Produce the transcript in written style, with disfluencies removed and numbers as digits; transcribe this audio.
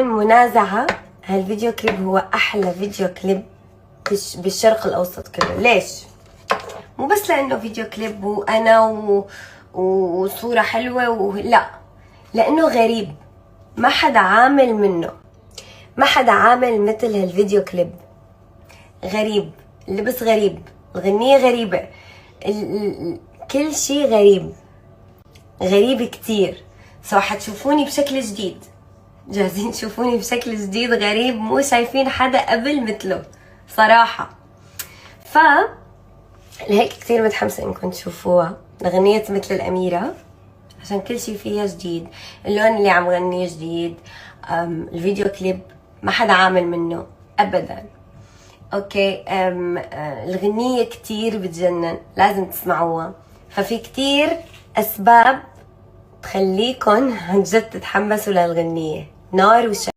منازعة، هالفيديو كليب هو أحلى فيديو كليب بالشرق الأوسط كله. ليش؟ مو بس لأنه فيديو كليب وأنا وصورة حلوة لا، لأنه غريب، ما حدا عامل منه، ما حدا عامل مثل هالفيديو كليب. غريب، اللبس غريب، الغنية غريبة، كل شي غريب، غريب كتير. حتشوفوني بشكل جديد، جاهزين تشوفوني بشكل جديد غريب مو شايفين حدا قبل مثله صراحة. لهيك كتير متحمسة انكم تشوفوها، غنية مثل الأميرة عشان كل شي فيها جديد، اللون اللي عم غنيه جديد، الفيديو كليب ما حدا عامل منه أبدا. اوكي، الغنية كتير بتجنن، لازم تسمعوها. ففي كتير أسباب تخليكن عن جد تتحمسوا للغنية، نار وشمس.